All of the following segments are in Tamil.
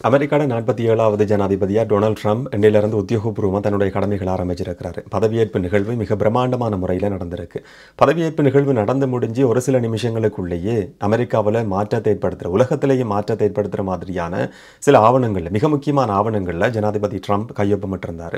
அமெரிக்காவோட 47வது ஜனாதிபதியா டொனால்ட் ட்ரம்ப் இன்னையிலிருந்து உத்தியோகபூர்வமாக தன்னுடைய கடமைகளை ஆரம்பிச்சிருக்கிறாரு. பதவியேற்பு நிகழ்வு மிக பிரம்மாண்டமான முறையில் நடந்திருக்கு. பதவியேற்பு நிகழ்வு நடந்து முடிஞ்சு ஒரு சில நிமிஷங்களுக்குள்ளேயே அமெரிக்காவில் மாற்றத்தை ஏற்படுத்துகிற, உலகத்திலேயே மாற்றத்தை ஏற்படுத்துகிற மாதிரியான சில ஆவணங்கள், மிக முக்கியமான ஆவணங்களில் ஜனாதிபதி ட்ரம்ப் கையொப்பமிட்டிருந்தார்.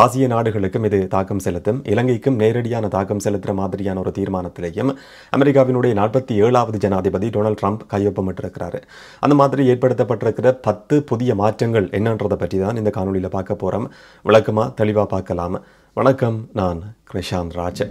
ஆசிய நாடுகளுக்கும் இது தாக்கம் செலுத்தும், இலங்கைக்கும் நேரடியான தாக்கம் செலுத்துகிற மாதிரியான ஒரு தீர்மானத்திலேயும் அமெரிக்காவினுடைய 47வது ஜனாதிபதி டொனால்ட் ட்ரம்ப் கையொப்பமிட்டிருக்கிறாரு. அந்த மாதிரி ஏற்படுத்தப்பட்டிருக்கிற 10 புதிய மாற்றங்கள் என்னன்றதை பற்றி தான் இந்த காணொலியில் பார்க்க போகிறோம். விளக்கமாக தெளிவாக பார்க்கலாம். வணக்கம், நான் கிருஷாந்த் ராஜ்.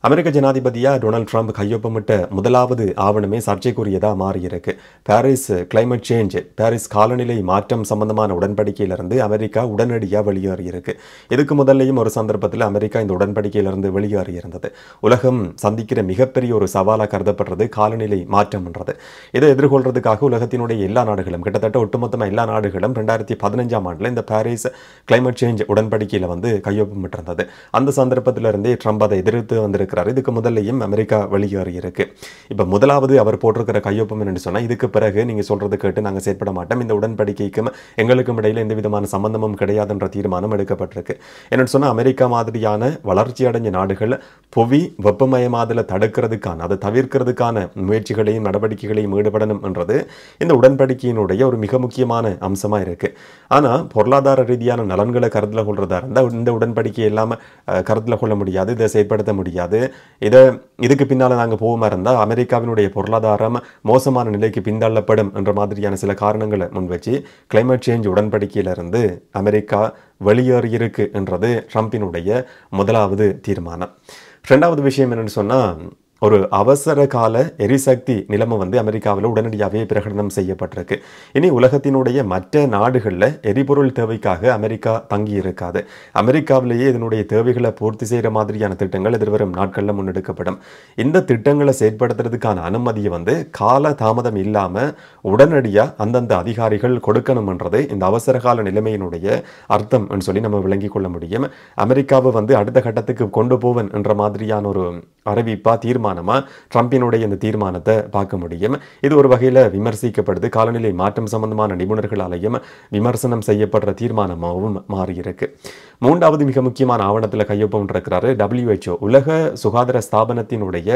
அமெரிக்க ஜனாதிபதியாக டொனால்ட் ட்ரம்ப் கையொப்பமிட்ட முதலாவது ஆவணமே சர்ச்சைக்குரியதாக மாறியிருக்கு. பாரிஸ் கிளைமேட் சேஞ்ச், பாரிஸ் காலநிலை மாற்றம் சம்பந்தமான உடன்படிக்கையிலிருந்து அமெரிக்கா உடனடியாக வெளியேறியிருக்கு. இதுக்கு முதல்லையும் ஒரு சந்தர்ப்பத்தில் அமெரிக்கா இந்த உடன்படிக்கையிலிருந்து வெளியேறியிருந்தது. உலகம் சந்திக்கிற மிகப்பெரிய ஒரு சவாலாக கருதப்படுறது காலநிலை மாற்றம்ன்றது. இதை எதிர்கொள்றதுக்காக உலகத்தினுடைய எல்லா நாடுகளும், கிட்டத்தட்ட ஒட்டுமொத்தமாக எல்லா நாடுகளும் 2015ஆம் ஆண்டில் இந்த பாரிஸ் கிளைமேட் சேஞ்ச் உடன்படிக்கையில் கையொப்பமிட்டிருந்தது. அந்த சந்தர்ப்பத்திலிருந்தே ட்ரம்ப் அதை எதிர்த்து வந்திருக்கிறார். இதுக்கு முதல்லையும் அமெரிக்கா வெளியேறி இருக்கு. இப்போ முதலாவது அவர் போட்டிருக்கிற கையொப்பம் என்னன்னு சொன்னால், இதுக்கு பிறகு நீங்கள் சொல்றது கேட்டு நாங்கள் செயற்பட மாட்டோம், இந்த உடன்படிக்கைக்கும் எங்களுக்கும் இடையில எந்த விதமான சம்பந்தமும் கிடையாதுன்ற தீர்மானம் எடுக்கப்பட்டிருக்கு. என்னன்னு சொன்னால், அமெரிக்கா மாதிரியான வளர்ச்சி அடைஞ்ச நாடுகள் புவி வெப்பமயமாதலை தடுக்கிறதுக்கான, அதை தவிர்க்கிறதுக்கான முயற்சிகளையும் நடவடிக்கைகளையும் ஈடுபடணும் என்றது இந்த உடன்படிக்கையினுடைய ஒரு மிக முக்கியமான அம்சமாக இருக்கு. ஆனால் பொருளாதார ரீதியான நலன்களை கருத்தில் கொள்றதா இருந்தால் இந்த உடன்படிக்கை இல்லாமல் கருத்தில் கொள்ள முடியாது, இதை செயற்படுத்த முடியாது. இதுக்கு பின்னால் நாங்கள் போகாம இருந்தால் அமெரிக்காவினுடைய பொருளாதாரம் மோசமான நிலைக்கு பின்தள்ளப்படும் என்ற மாதிரியான சில காரணங்களை முன்வச்சு கிளைமேட் சேஞ்ச் உடன்படிக்கையிலிருந்து அமெரிக்கா வெளியேறியிருக்கு என்றது ட்ரம்பினுடைய முதலாவது தீர்மானம். ரெண்டாவது விஷயம் என்னன்னு சொன்னால், ஒரு அவசர கால எரிசக்தி நிலைமை அமெரிக்காவில் உடனடியாகவே பிரகடனம் செய்யப்பட்டிருக்கு. இனி உலகத்தினுடைய மற்ற நாடுகளில் எரிபொருள் தேவைக்காக அமெரிக்கா தங்கி இருக்காது. அமெரிக்காவிலேயே இதனுடைய தேவைகளை பூர்த்தி செய்கிற மாதிரியான திட்டங்கள் எதிர்வரும் நாட்களில் முன்னெடுக்கப்படும். இந்த திட்டங்களை செயற்படுத்துறதுக்கான அனுமதியை கால தாமதம் இல்லாமல் உடனடியாக அந்தந்த அதிகாரிகள் கொடுக்கணும்ன்றது இந்த அவசர கால நிலைமையினுடைய அர்த்தம் சொல்லி நம்ம விளங்கி கொள்ள முடியும். அமெரிக்காவை அடுத்த கட்டத்துக்கு கொண்டு போவன் என்ற மாதிரியான ஒரு அறிவிப்பா தீர்மானமா ட்ரம்பினுடைய இந்த தீர்மானத்தை பார்க்க முடியும். இது ஒரு வகையில் விமர்சிக்கப்படுது. காலநிலை மாற்றம் சம்பந்தமான நிபுணர்களாலையும் விமர்சனம் செய்யப்படுற தீர்மானமாகவும் மாறியிருக்கு. மூன்றாவது மிக முக்கியமான ஆவணத்தில் கையொப்பமிட்டிருக்கிறாரு WHO, உலக சுகாதார ஸ்தாபனத்தினுடைய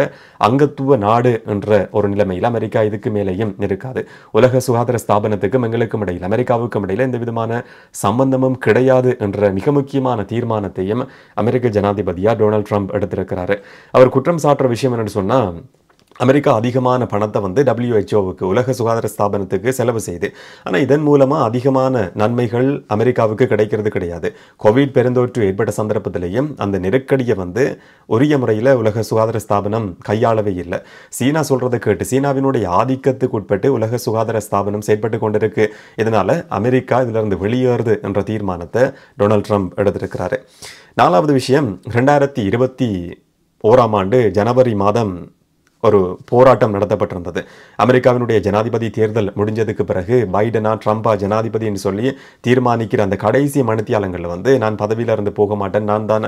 அங்கத்துவ நாடு என்ற ஒரு நிலைமையில் அமெரிக்கா இதுக்கு மேலேயும் இருக்காது. உலக சுகாதார ஸ்தாபனத்துக்கும் எங்களுக்கும் இடையில், அமெரிக்காவுக்கும் இடையில் எந்த விதமான சம்பந்தமும் கிடையாது என்ற மிக முக்கியமான தீர்மானத்தையும் அமெரிக்க ஜனாதிபதியா டொனால்ட் ட்ரம்ப் எடுத்திருக்கிறாரு. அவர் குற்றம் சாட்டுற விஷயம் என்னன்னு சொன்னா, அமெரிக்கா அதிகமான பணத்தை WHOவுக்கு, உலக சுகாதார ஸ்தாபனத்துக்கு செலவு செய்து, ஆனால் இதன் மூலமாக அதிகமான நன்மைகள் அமெரிக்காவுக்கு கிடைக்கிறது கிடையாது. கோவிட் பெருந்தொற்று ஏற்பட்ட சந்தர்ப்பத்திலையும் அந்த நெருக்கடியை உரிய முறையில் உலக சுகாதார ஸ்தாபனம் கையாளவே இல்லை. சீனா சொல்றதை கேட்டு சீனாவினுடைய ஆதிக்கத்துக்கு உட்பட்டு உலக சுகாதார ஸ்தாபனம் செயற்பட்டு கொண்டிருக்கு. இதனால அமெரிக்கா இதிலிருந்து வெளியேறுது என்ற தீர்மானத்தை டொனால்ட் ட்ரம்ப் எடுத்திருக்கிறாரு. நாலாவது விஷயம், 2021ஆம் ஆண்டு ஜனவரி மாதம் ஒரு போராட்டம் நடத்தப்பட்டிருந்தது. அமெரிக்காவினுடைய ஜனாதிபதி தேர்தல் முடிஞ்சதுக்கு பிறகு பைடனா ட்ரம்பா ஜனாதிபதி என்று சொல்லி தீர்மானிக்கிற அந்த கடைசி மணித்தியாலங்களில் நான் பதவியிலிருந்து போக மாட்டேன், நான் தான்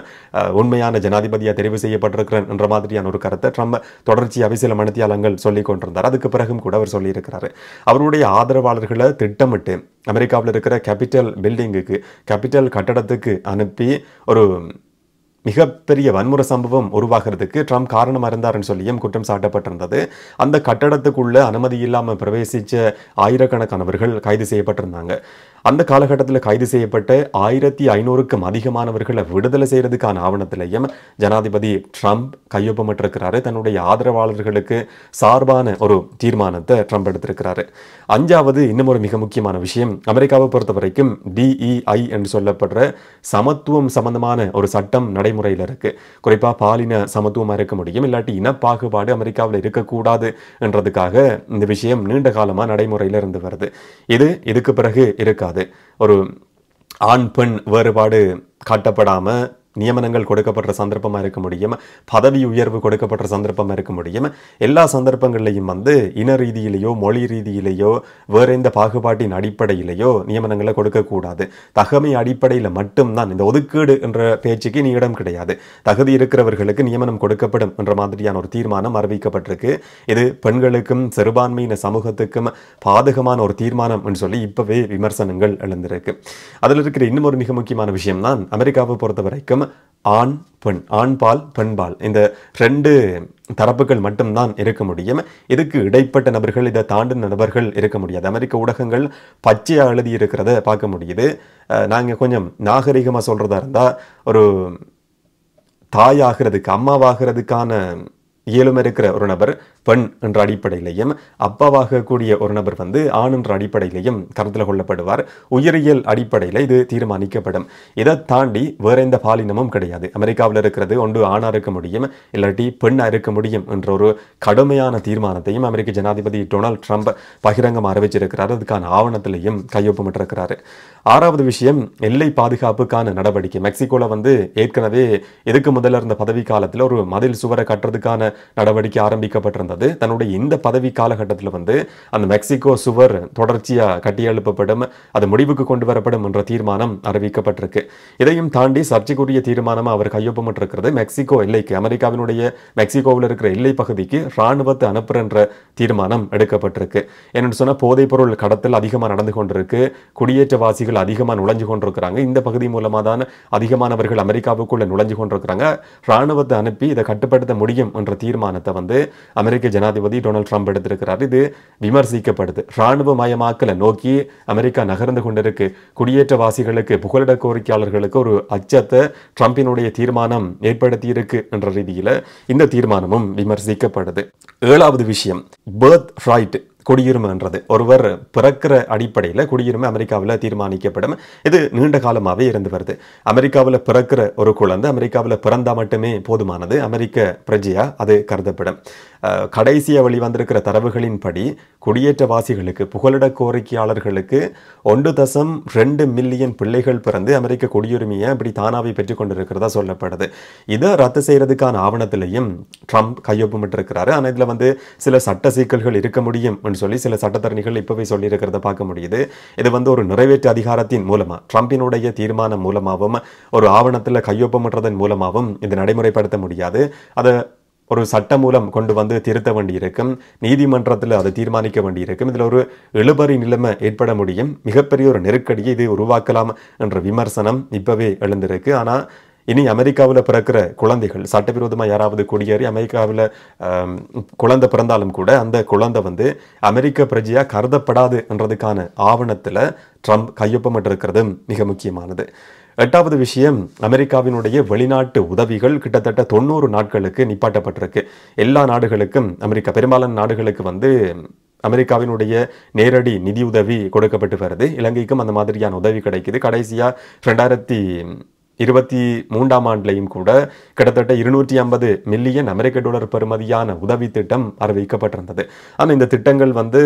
உண்மையான ஜனாதிபதியாக தெரிவு செய்யப்பட்டிருக்கிறேன் என்ற மாதிரியான ஒரு கருத்தை ட்ரம்ப் தொடர்ச்சியாக சில மணித்தியாலங்கள் சொல்லி கொண்டிருந்தார். அதுக்கு பிறகும் கூட அவர் சொல்லியிருக்கிறாரு. அவருடைய ஆதரவாளர்களை திட்டமிட்டு அமெரிக்காவில் இருக்கிற கேபிட்டல் பில்டிங்குக்கு, கேபிட்டல் கட்டடத்துக்கு அனுப்பி ஒரு மிகப்பெரிய வன்முறை சம்பவம் உருவாகிறதுக்கு ட்ரம்ப் காரணமாக இருந்தார்னு சொல்லியும் குற்றம் சாட்டப்பட்டிருந்தது. அந்த கட்டடத்துக்குள்ள அனுமதி இல்லாமல் பிரவேசித்த ஆயிரக்கணக்கானவர்கள் கைது செய்யப்பட்டிருந்தாங்க. அந்த காலகட்டத்தில் கைது செய்யப்பட்ட 1500க்கும் அதிகமானவர்களை விடுதலை செய்யறதுக்கான ஆவணத்திலையும் ஜனாதிபதி ட்ரம்ப் கையொப்பமிட்டிருக்கிறாரு. தன்னுடைய ஆதரவாளர்களுக்கு சார்பான ஒரு தீர்மானத்தை ட்ரம்ப் எடுத்திருக்கிறாரு. அஞ்சாவது, இன்னும் ஒரு மிக முக்கியமான விஷயம், அமெரிக்காவை பொறுத்த வரைக்கும் DEI என்று சொல்லப்படுற சமத்துவம் சம்பந்தமான ஒரு சட்டம் நடைமுறையில் இருக்கு. குறிப்பாக பாலின சமத்துவமாக இருக்க முடியும், இல்லாட்டி இனப்பாகுபாடு அமெரிக்காவில் இருக்கக்கூடாது என்றதுக்காக இந்த விஷயம் நீண்ட காலமாக நடைமுறையில் இருந்து வருது. இதுக்கு பிறகு இருக்காது. ஒரு ஆண் பெண் வேறுபாடு காட்டப்படாமல் நியமனங்கள் கொடுக்கப்பட்ட சந்தர்ப்பமாக இருக்க முடியும், பதவி உயர்வு கொடுக்கப்பட்ட சந்தர்ப்பமாக இருக்க முடியும். எல்லா சந்தர்ப்பங்கள்லையும் வந்து இன ரீதியிலேயோ மொழி ரீதியிலேயோ வேற எந்த பாகுபாட்டின் அடிப்படையிலேயோ நியமனங்களை கொடுக்கக்கூடாது. தகமை அடிப்படையில் மட்டும்தான், இந்த ஒதுக்கீடு என்ற பேச்சுக்கு இனி இடம் கிடையாது. தகுதி இருக்கிறவர்களுக்கு நியமனம் கொடுக்கப்படும் என்ற மாதிரியான ஒரு தீர்மானம் அறிவிக்கப்பட்டிருக்கு. இது பெண்களுக்கும் சிறுபான்மையின சமூகத்துக்கும் பாதகமான ஒரு தீர்மானம் என்று சொல்லி இப்பவே விமர்சனங்கள் எழுந்திருக்கு. அதில் இருக்கிற இன்னும் ஒரு மிக முக்கியமான விஷயம் தான், அமெரிக்காவை பொறுத்த வரைக்கும் ஆண் பெண், ஆண்பால் பெண்பால் இந்த 2 தரப்புகள் மட்டும்தான் இருக்க முடியும். இதுக்கு இடைப்பட்ட நபர்கள், இதை தாண்டின நபர்கள் இருக்க முடியாது. அமெரிக்க ஊடகங்கள் பச்சையாக எழுதி இருக்கிறத பார்க்க முடியுது. நாங்கள் கொஞ்சம் நாகரிகமாக சொல்றதா இருந்தால், ஒரு தாயாகிறதுக்கு அம்மாவாகிறதுக்கான இயலுமை இருக்கிற ஒரு நபர் பெண் என்ற அடிப்படையிலையும், அப்பாவாக கூடிய ஒரு நபர் வந்து ஆண் என்ற அடிப்படையிலையும் கருத்தில் கொள்ளப்படுவார். உயிரியல் அடிப்படையில் இது தீர்மானிக்கப்படும். இதை தாண்டி வேற எந்த பாலினமும் கிடையாது. அமெரிக்காவில் இருக்கிறது ஒன்று ஆணா இருக்க முடியும், இல்லாட்டி பெண்ணா இருக்க முடியும் என்ற ஒரு கடுமையான தீர்மானத்தையும் அமெரிக்க ஜனாதிபதி டொனால்ட் ட்ரம்ப் பகிரங்கமாக அறிவிச்சிருக்கிறார். அதுக்கான ஆவணத்திலையும் கையொப்பமிட்டிருக்கிறாரு. 6வது விஷயம், எல்லை பாதுகாப்புக்கான நடவடிக்கை. மெக்சிகோல வந்து ஏற்கனவே இதுக்கு முதல்ல இருந்த பதவி காலத்தில் ஒரு மதில் சுவரை கட்டுறதுக்கான நடவடிக்கை ஆரம்பிக்கப்பட்டிருந்தது. தன்னுடைய இந்த பதவி காலகட்டத்தில் வந்து அந்த மெக்சிகோ சுவர் தொடர்ச்சியா கட்டியெழுப்பப்படும், அது முடிவுக்கு கொண்டு வரப்படும் என்ற தீர்மானம் அறிவிக்கப்பட்டிருக்கு. இதையும் தாண்டி சர்ச்சைக்குரிய தீர்மானம் அவர் கையொப்பமிட்டிருக்கிறது. மெக்சிகோ எல்லைக்கு, அமெரிக்காவினுடைய மெக்சிகோவில் இருக்கிற எல்லை பகுதிக்கு ராணுவத்தை அனுப்புற என்ற தீர்மானம் எடுக்கப்பட்டிருக்கு. என்னன்னு சொன்னா, போதைப் பொருள் கடத்தல் அதிகமாக நடந்து கொண்டிருக்கு, குடியேற்றவாசிகள் அதிகமாக நுழைஞ்சு கொண்டிருக்கிறாங்க. இந்த பகுதி மூலமாக தான் அதிகமானவர்கள் அமெரிக்காவுக்குள்ள நுழைஞ்சு கொண்டிருக்கிறாங்க. ராணுவத்தை அனுப்பி இதை கட்டுப்படுத்த முடியும் என்ற தீர்மானத்தை வந்து அமெரிக்க ஜனாதிபதி டொனால்ட் ட்ரம்ப் எடுத்திருக்கிறார். இது விமர்சிக்கப்படுது. ராணுவ மயமாக்கலை நோக்கி அமெரிக்கா நகர்ந்து கொண்டிருக்கு. குடியேற்றவாசிகளுக்கு, புகலிட கோரிக்கையாளர்களுக்கு ஒரு அச்சத்தை ட்ரம்பினுடைய தீர்மானம் ஏற்படுத்தி இருக்கு என்ற ரீதியில் இந்த தீர்மானமும் விமர்சிக்கப்படுது. 7வது விஷயம், பர்த் ரைட், குடியுரிமைன்றது. ஒருவர் பிறக்கிற அடிப்படையில் குடியுரிமை அமெரிக்காவில் தீர்மானிக்கப்படும். இது நீண்ட காலமாகவே இருந்து வருது. அமெரிக்காவில் பிறக்கிற ஒரு குழந்தை அமெரிக்காவில் பிறந்தா மட்டுமே போதுமானது, அமெரிக்க பிரஜையா அது கருதப்படும். கடைசியாக வெளிவந்திருக்கிற தரவுகளின்படி குடியேற்றவாசிகளுக்கு, புகலிட கோரிக்கையாளர்களுக்கு 1.2 மில்லியன் பிள்ளைகள் பிறந்து அமெரிக்க குடியுரிமையை இப்படி தானாவே பெற்றுக் கொண்டிருக்கிறதா சொல்லப்படுது. இதை ரத்து செய்யறதுக்கான ஆவணத்திலையும் ட்ரம்ப் கையொப்பமிட்டிருக்கிறாரு. ஆனால் இதில் வந்து சில சட்ட சிக்கல்கள் இருக்க முடியும் சொல்லி சில சட்டத்தரணிகள் இப்பவே சொல்லி இருக்கிறத பார்க்க முடியுது. இது வந்து ஒரு நிறைவேற்று அதிகாரத்தின் மூலமா, ட்ரம்பினுடைய தீர்மானம் மூலமாகவும் ஒரு ஆவணத்தில் கையொப்பமிடுறதன் மூலமாகவும் இது நடைமுறைப்படுத்த முடியாது. அதை ஒரு சட்ட மூலம் கொண்டு வந்து திருத்த வேண்டியிருக்கும், நீதிமன்றத்தில் அதை தீர்மானிக்க வேண்டியிருக்கும். இதில் ஒரு இழுபறி நிலைமை ஏற்பட முடியும், மிகப்பெரிய ஒரு நெருக்கடியை இது உருவாக்கலாம் என்ற விமர்சனம் இப்பவே எழுந்திருக்கு. ஆனால் இனி அமெரிக்காவில் பிறக்கிற குழந்தைகள் சட்டவிரோதமாக யாராவது குடியேறி அமெரிக்காவில் குழந்தை பிறந்தாலும் கூட அந்த குழந்தை வந்து அமெரிக்க பிரஜையாக கருதப்படாது என்றதுக்கான ஆவணத்தில் ட்ரம்ப் கையொப்பமிட்டிருக்கிறது மிக முக்கியமானது. 8வது விஷயம், அமெரிக்காவினுடைய வெளிநாட்டு உதவிகள் கிட்டத்தட்ட 90 நாட்களுக்கு நிப்பாட்டப்பட்டிருக்கு. எல்லா நாடுகளுக்கும், அமெரிக்கா பெரும்பாலான நாடுகளுக்கு வந்து அமெரிக்காவினுடைய நேரடி நிதியுதவி கொடுக்கப்பட்டு வருது. இலங்கைக்கும் அந்த மாதிரியான உதவி கிடைக்குது. கடைசியாக 2023ஆம் ஆண்டிலையும் கூட கிட்டத்தட்ட 250 மில்லியன் அமெரிக்க டாலர் பெறுமதியான உதவி திட்டம் அறிவிக்கப்பட்டிருந்தது. ஆனால் இந்த திட்டங்கள் வந்து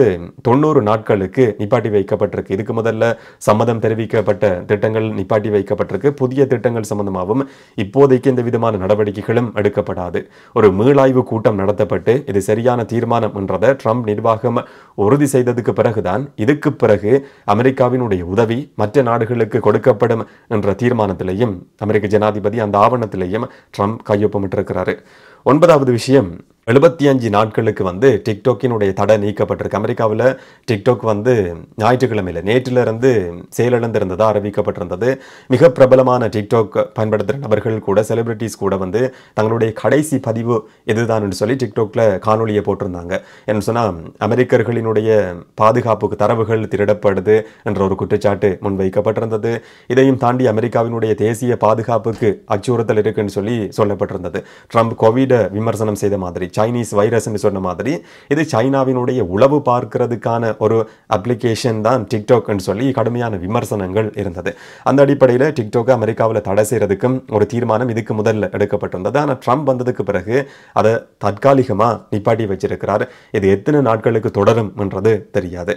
90 நாட்களுக்கு நிப்பாட்டி வைக்கப்பட்டிருக்கு. இதுக்கு முதல்ல சம்மதம் தெரிவிக்கப்பட்ட திட்டங்கள் நிப்பாட்டி வைக்கப்பட்டிருக்கு. புதிய திட்டங்கள் சம்பந்தமாகவும் இப்போதைக்கு எந்த விதமான நடவடிக்கைகளும் எடுக்கப்படாது. ஒரு மீளாய்வு கூட்டம் நடத்தப்பட்டு இது சரியான தீர்மானம் என்றதை ட்ரம்ப் நிர்வாகம் உறுதி செய்ததுக்கு பிறகுதான் இதுக்கு பிறகு அமெரிக்காவினுடைய உதவி மற்ற நாடுகளுக்கு கொடுக்கப்படும் என்ற தீர்மானத்திலையும் அமெரிக்க ஜனாதிபதி அந்த ஆவணத்திலையும் ட்ரம்ப் கையொப்பமிட்டிருக்கிறாரு. 9வது விஷயம், 75 நாட்களுக்கு வந்து டிக்டாக்கினுடைய தடை நீக்கப்பட்டிருக்கு. அமெரிக்காவில் டிக்டாக் வந்து ஞாயிற்றுக்கிழமையில் நேற்றிலிருந்து செயலிழந்திருந்ததாக அறிவிக்கப்பட்டிருந்தது. மிக பிரபலமான டிக்டாக் பயன்படுத்துகிற நபர்கள் கூட, செலிபிரிட்டிஸ் கூட வந்து தங்களுடைய கடைசி பதிவு இதுதான் என்று சொல்லி டிக்டாக்ல காணொலியை போட்டிருந்தாங்க. என்ன சொன்னால், அமெரிக்கர்களினுடைய பாதுகாப்புக்கு தரவுகள் திருடப்படுது என்ற ஒரு குற்றச்சாட்டு முன்வைக்கப்பட்டிருந்தது. இதையும் தாண்டி அமெரிக்காவினுடைய தேசிய பாதுகாப்புக்கு அச்சுறுத்தல் இருக்குன்னு சொல்லி சொல்லப்பட்டிருந்தது. ட்ரம்ப் கோவிட் விமர்சனம் செய்த மாதிரி, சைனீஸ் வைரஸ் என்று சொன்ன மாதிரி, இது சைனாவினுடைய உளவு பார்க்கிறதுக்கான ஒரு அப்ளிகேஷன் தான் டிக்டாக் என்று சொல்லி கடுமையான விமர்சனங்கள் இருந்தது. அந்த அடிப்படையில் டிக்டாக் அமெரிக்காவில் தடை செய்யறதுக்கும் ஒரு தீர்மானம் இதுக்கு முதல்ல எடுக்கப்பட்டிருந்தது. ஆனால் ட்ரம்ப் வந்ததுக்கு பிறகு அதை தற்காலிகமாக நிப்பாட்டி வச்சிருக்கிறார். இது எத்தனை நாட்களுக்கு தொடரும் என்றது தெரியாது.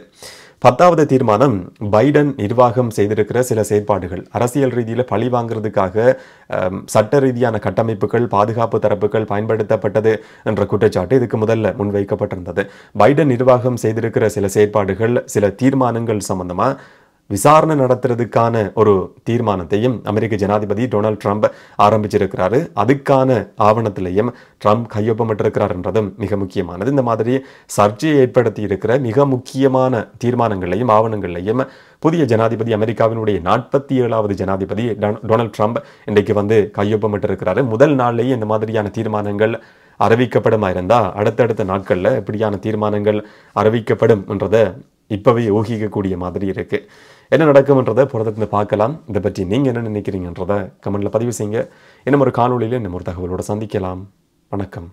10வது தீர்மானம் பைடன் நிர்வாகம் செய்திருக்கிற சில செயற்பாடுகள் அரசியல் ரீதியில் பழி வாங்குறதுக்காக சட்ட ரீதியான கட்டமைப்புகள் பாதுகாப்பு தரப்புகள் பயன்படுத்தப்பட்டது என்ற குற்றச்சாட்டு இதுக்கு முதல்ல முன்வைக்கப்பட்டிருந்தது. பைடன் நிர்வாகம் செய்திருக்கிற சில செயற்பாடுகள் சில தீர்மானங்கள் சம்பந்தமா விசாரணை நடத்துறதுக்கான ஒரு தீர்மானத்தையும் அமெரிக்க ஜனாதிபதி டொனால்ட் ட்ரம்ப் ஆரம்பிச்சிருக்கிறாரு. அதுக்கான ஆவணத்திலையும் ட்ரம்ப் கையொப்பமிட்டிருக்கிறார் என்றதும் மிக முக்கியமானது. இந்த மாதிரி சர்ச்சையை ஏற்படுத்தி இருக்கிற மிக முக்கியமான தீர்மானங்களையும் ஆவணங்களையும் புதிய ஜனாதிபதி அமெரிக்காவினுடைய 47வது ஜனாதிபதி டொனால்ட் ட்ரம்ப் இன்றைக்கு வந்து கையொப்பமிட்டிருக்கிறாரு. முதல் நாள்லேயே இந்த மாதிரியான தீர்மானங்கள் அறிவிக்கப்படும் இருந்தா அடுத்தடுத்த நாட்களில் எப்படியான தீர்மானங்கள் அறிவிக்கப்படும் என்றதை இப்பவே ஊகிக்கக்கூடிய மாதிரி இருக்கு. என்ன நடக்கும்ன்றதை பொறுத்திருந்து பார்க்கலாம். இதை பற்றி நீங்க என்ன நினைக்கிறீங்கன்றதை கமெண்ட்ல பதிவு செய்யுங்க. இன்னும் ஒரு காணொலியில் இன்னும் ஒரு தகவலோட சந்திக்கலாம். வணக்கம்.